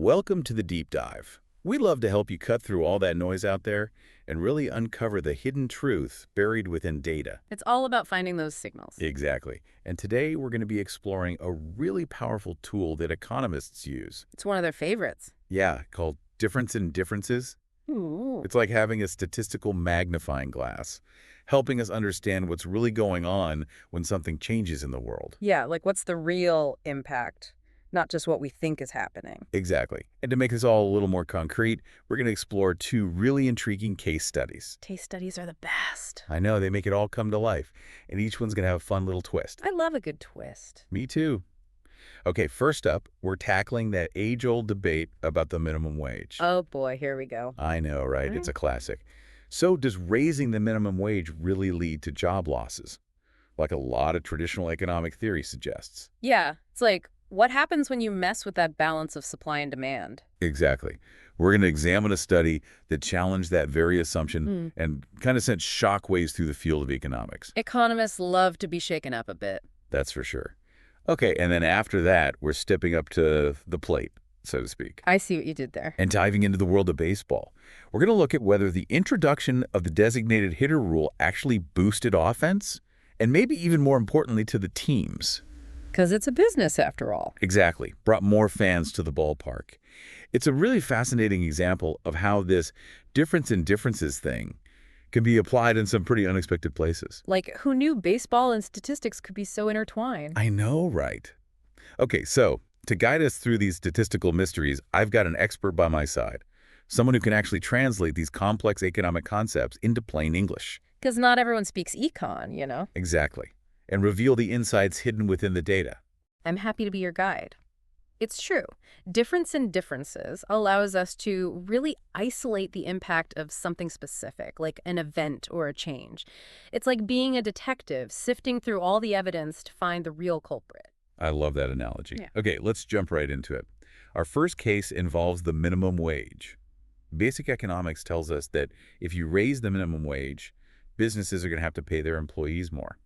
Welcome to the Deep Dive. We love to help you cut through all that noise out there and really uncover the hidden truth buried within data. It's all about finding those signals. Exactly. And today we're going to be exploring a really powerful tool that economists use. It's one of their favorites. Yeah, called difference in differences. Ooh. It's like having a statistical magnifying glass, helping us understand what's really going on when something changes in the world. Yeah, like what's the real impact, not just what we think is happening. Exactly. And to make this all a little more concrete, we're going to explore two really intriguing case studies. Case studies are the best. I know, they make it all come to life, and each one's going to have a fun little twist. I love a good twist. Me too. Okay, first up, we're tackling that age-old debate about the minimum wage. Oh boy, here we go. I know, right? It's a classic. So does raising the minimum wage really lead to job losses, like a lot of traditional economic theory suggests? Yeah, it's like, what happens when you mess with that balance of supply and demand? Exactly. We're going to examine a study that challenged that very assumption and kind of sent shockwaves through the field of economics. Economists love to be shaken up a bit. That's for sure. Okay, and then after that, we're stepping up to the plate, so to speak, I see what you did there. and diving into the world of baseball. We're going to look at whether the introduction of the designated hitter rule actually boosted offense, and maybe even more importantly to the teams. Because it's a business after all. Exactly, brought more fans to the ballpark. It's a really fascinating example of how this difference in differences thing can be applied in some pretty unexpected places. Like, who knew baseball and statistics could be so intertwined? I know, right? Okay, so to guide us through these statistical mysteries, I've got an expert by my side, someone who can actually translate these complex economic concepts into plain English. Because not everyone speaks econ, you know? Exactly. And reveal the insights hidden within the data. I'm happy to be your guide. It's true. Difference in differences allows us to really isolate the impact of something specific, like an event or a change. It's like being a detective, sifting through all the evidence to find the real culprit. I love that analogy. Yeah. Okay, let's jump right into it. Our first case involves the minimum wage. Basic economics tells us that if you raise the minimum wage, businesses are going to have to pay their employees more.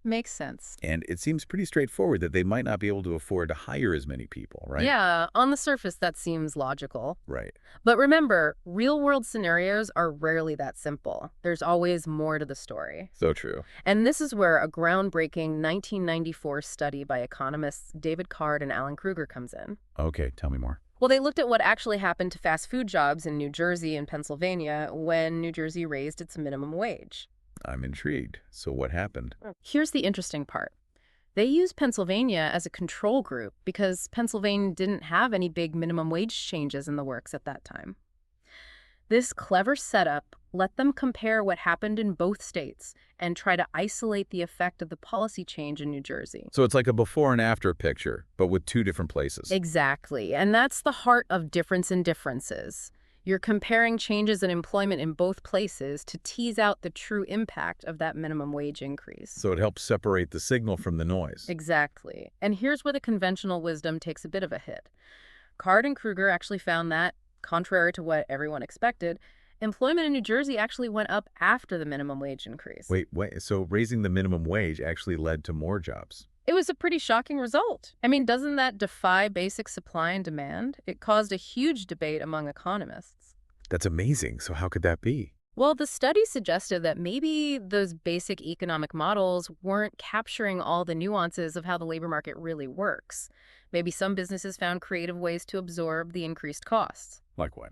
Makes sense. And it seems pretty straightforward that they might not be able to afford to hire as many people, right? Yeah, on the surface that seems logical. Right. But remember, real-world scenarios are rarely that simple. There's always more to the story. So true. And this is where a groundbreaking 1994 study by economists David Card and Alan Kruger comes in. Okay, tell me more. Well, they looked at what actually happened to fast food jobs in New Jersey and Pennsylvania when New Jersey raised its minimum wage. I'm intrigued. So what happened? Here's the interesting part. They used Pennsylvania as a control group because Pennsylvania didn't have any big minimum wage changes in the works at that time. This clever setup let them compare what happened in both states and try to isolate the effect of the policy change in New Jersey. So it's like a before and after picture, but with two different places. Exactly. And that's the heart of difference in differences. You're comparing changes in employment in both places to tease out the true impact of that minimum wage increase. So it helps separate the signal from the noise. Exactly. And here's where the conventional wisdom takes a bit of a hit. Card and Kruger actually found that, contrary to what everyone expected, employment in New Jersey actually went up after the minimum wage increase. Wait, so raising the minimum wage actually led to more jobs? It was a pretty shocking result. I mean, doesn't that defy basic supply and demand? It caused a huge debate among economists. That's amazing. So how could that be? Well, the study suggested that maybe those basic economic models weren't capturing all the nuances of how the labor market really works. Maybe some businesses found creative ways to absorb the increased costs. Like what?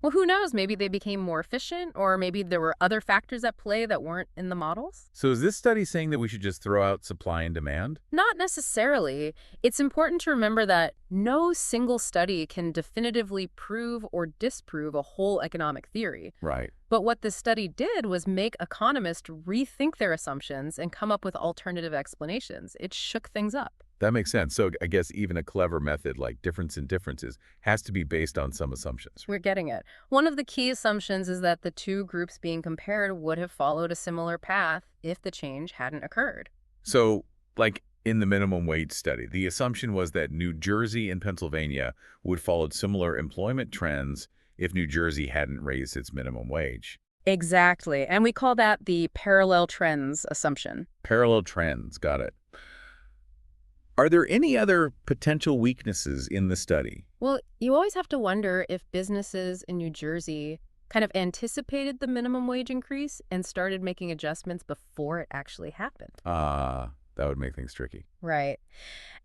Well, who knows? Maybe they became more efficient, or maybe there were other factors at play that weren't in the models. So is this study saying that we should just throw out supply and demand? Not necessarily. It's important to remember that no single study can definitively prove or disprove a whole economic theory. Right. But what this study did was make economists rethink their assumptions and come up with alternative explanations. It shook things up. That makes sense. So I guess even a clever method like difference in differences has to be based on some assumptions. We're getting it. One of the key assumptions is that the two groups being compared would have followed a similar path if the change hadn't occurred. So, like in the minimum wage study, the assumption was that New Jersey and Pennsylvania would follow similar employment trends if New Jersey hadn't raised its minimum wage. Exactly. And we call that the parallel trends assumption. Parallel trends, got it. Are there any other potential weaknesses in the study? Well, you always have to wonder if businesses in New Jersey kind of anticipated the minimum wage increase and started making adjustments before it actually happened. That would make things tricky. Right.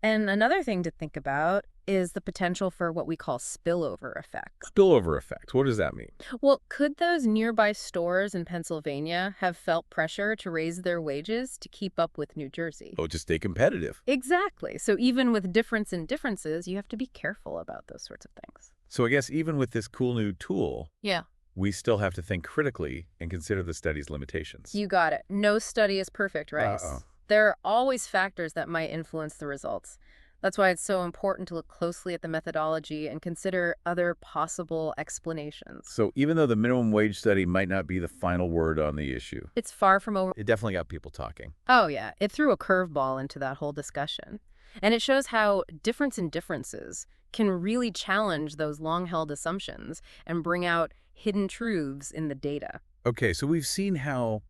And another thing to think about is the potential for what we call spillover effects. Spillover effect. What does that mean? Well, could those nearby stores in Pennsylvania have felt pressure to raise their wages to keep up with New Jersey? Oh, just stay competitive. Exactly. So even with difference in differences, you have to be careful about those sorts of things. So I guess even with this cool new tool, Yeah. we still have to think critically and consider the study's limitations. You got it. No study is perfect, Rice. Uh-oh. There are always factors that might influence the results. That's why it's so important to look closely at the methodology and consider other possible explanations. So even though the minimum wage study might not be the final word on the issue, It's far from over. it definitely got people talking. Oh, yeah. It threw a curveball into that whole discussion. And it shows how difference in differences can really challenge those long-held assumptions and bring out hidden truths in the data. Okay, so we've seen how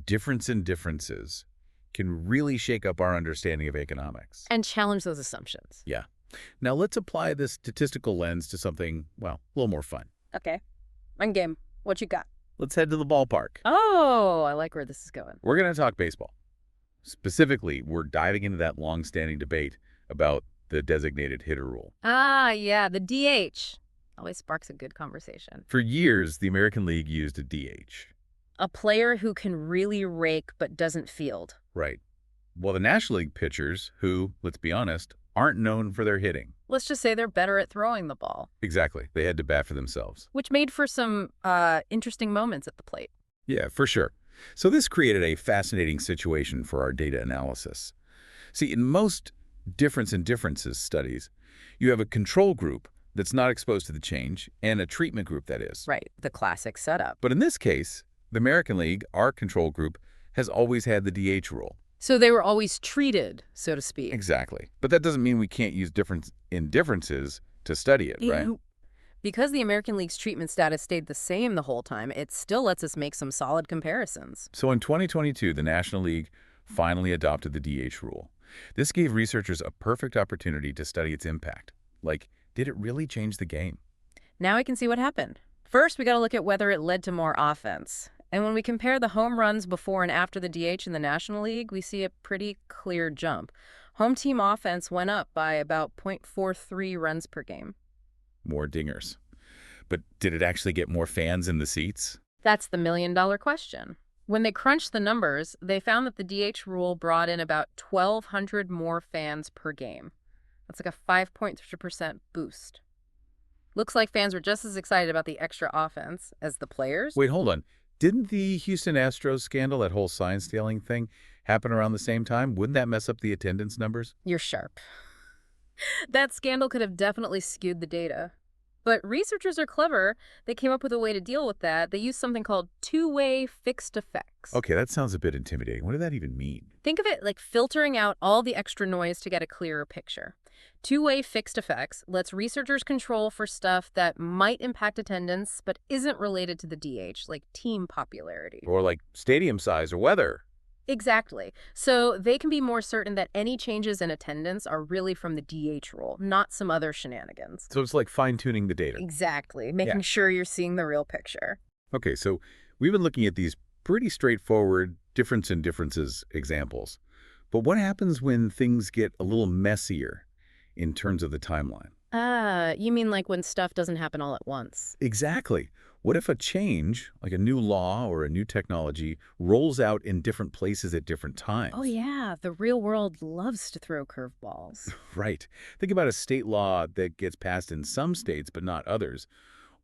difference in differences can really shake up our understanding of economics. And challenge those assumptions. Yeah. Now let's apply this statistical lens to something, well, a little more fun. Okay. I'm game. What you got? Let's head to the ballpark. Oh, I like where this is going. We're going to talk baseball. Specifically, we're diving into that long-standing debate about the designated hitter rule. Ah, yeah, the DH. Always sparks a good conversation. For years, the American League used a DH. A player who can really rake but doesn't field. Right. Well, the National League pitchers, who, let's be honest, aren't known for their hitting. Let's just say they're better at throwing the ball, Exactly. They had to bat for themselves. which made for some interesting moments at the plate. Yeah, for sure. So this created a fascinating situation for our data analysis. See, in most difference in differences studies, you have a control group that's not exposed to the change and a treatment group that is. Right, the classic setup. But in this case, the American League, our control group, has always had the DH rule. So they were always treated, so to speak. Exactly. But that doesn't mean we can't use difference in differences to study it, right? Because the American League's treatment status stayed the same the whole time, it still lets us make some solid comparisons. So in 2022, the National League finally adopted the DH rule. This gave researchers a perfect opportunity to study its impact. Like, did it really change the game? Now I can see what happened. First, we got to look at whether it led to more offense. And when we compare the home runs before and after the DH in the National League, we see a pretty clear jump. Home team offense went up by about 0.43 runs per game. More dingers. But did it actually get more fans in the seats? That's the million-dollar question. When they crunched the numbers, they found that the DH rule brought in about 1,200 more fans per game. That's like a 5.3% boost. Looks like fans were just as excited about the extra offense as the players. Wait, hold on. Didn't the Houston Astros scandal, that whole sign stealing thing, happen around the same time? Wouldn't that mess up the attendance numbers? You're sharp. That scandal could have definitely skewed the data. But researchers are clever. They came up with a way to deal with that. They used something called two-way fixed effects. Okay, that sounds a bit intimidating. What did that even mean? Think of it like filtering out all the extra noise to get a clearer picture. Two-way fixed effects lets researchers control for stuff that might impact attendance but isn't related to the DH, like team popularity. Or like stadium size or weather. Exactly. So they can be more certain that any changes in attendance are really from the DH rule, not some other shenanigans. So it's like fine-tuning the data. Exactly. Making sure you're seeing the real picture. Okay, so we've been looking at these pretty straightforward difference in differences examples. But what happens when things get a little messier in terms of the timeline? You mean like when stuff doesn't happen all at once? Exactly. What if a change, like a new law or a new technology, rolls out in different places at different times? Oh, yeah. The real world loves to throw curveballs. Right. Think about a state law that gets passed in some states but not others,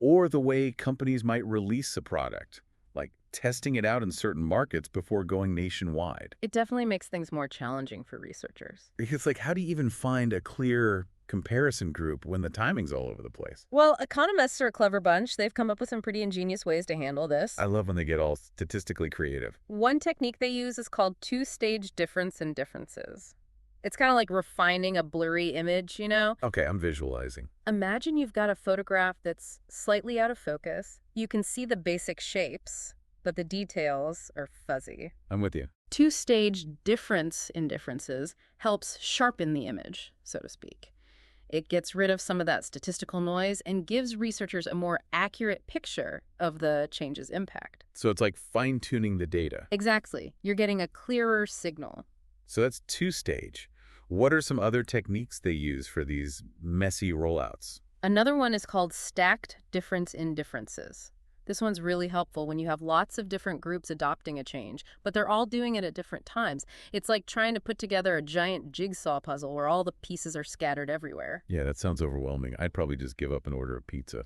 or the way companies might release a product, like testing it out in certain markets before going nationwide. It definitely makes things more challenging for researchers. Because, like, how do you even find a clear comparison group when the timing's all over the place? Well, economists are a clever bunch. They've come up with some pretty ingenious ways to handle this. I love when they get all statistically creative. One technique they use is called two-stage difference in differences. It's kind of like refining a blurry image, you know? Okay, I'm visualizing. Imagine you've got a photograph that's slightly out of focus. You can see the basic shapes, but the details are fuzzy. I'm with you. Two-stage difference in differences helps sharpen the image, so to speak. It gets rid of some of that statistical noise and gives researchers a more accurate picture of the change's impact. So it's like fine-tuning the data. Exactly. You're getting a clearer signal. So that's two-stage. What are some other techniques they use for these messy rollouts? Another one is called stacked difference in differences. This one's really helpful when you have lots of different groups adopting a change, but they're all doing it at different times. It's like trying to put together a giant jigsaw puzzle where all the pieces are scattered everywhere. Yeah, that sounds overwhelming. I'd probably just give up and order a pizza.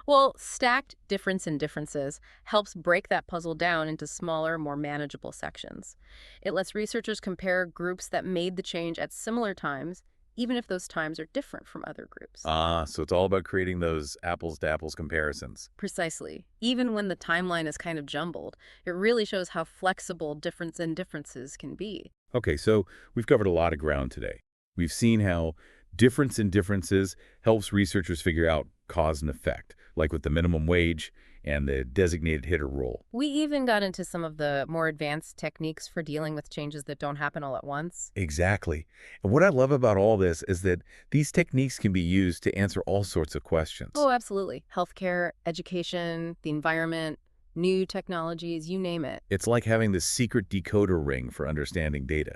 Well, stacked difference in differences helps break that puzzle down into smaller, more manageable sections. It lets researchers compare groups that made the change at similar times, even if those times are different from other groups. So it's all about creating those apples-to-apples comparisons. Precisely. Even when the timeline is kind of jumbled, it really shows how flexible difference in differences can be. Okay, so we've covered a lot of ground today. We've seen how difference in differences helps researchers figure out cause and effect, like with the minimum wage and the designated hitter rule. We even got into some of the more advanced techniques for dealing with changes that don't happen all at once. Exactly. And what I love about all this is that these techniques can be used to answer all sorts of questions. Oh, absolutely. Healthcare, education, the environment, new technologies, you name it. It's like having the secret decoder ring for understanding data.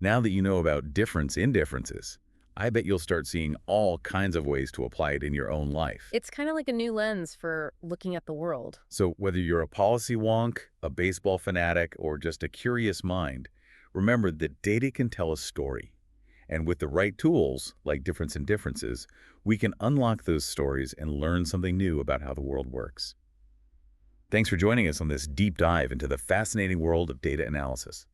Now that you know about difference in differences, I bet you'll start seeing all kinds of ways to apply it in your own life. It's kind of like a new lens for looking at the world. So whether you're a policy wonk, a baseball fanatic, or just a curious mind, remember that data can tell a story. And with the right tools, like difference in differences, we can unlock those stories and learn something new about how the world works. Thanks for joining us on this deep dive into the fascinating world of data analysis.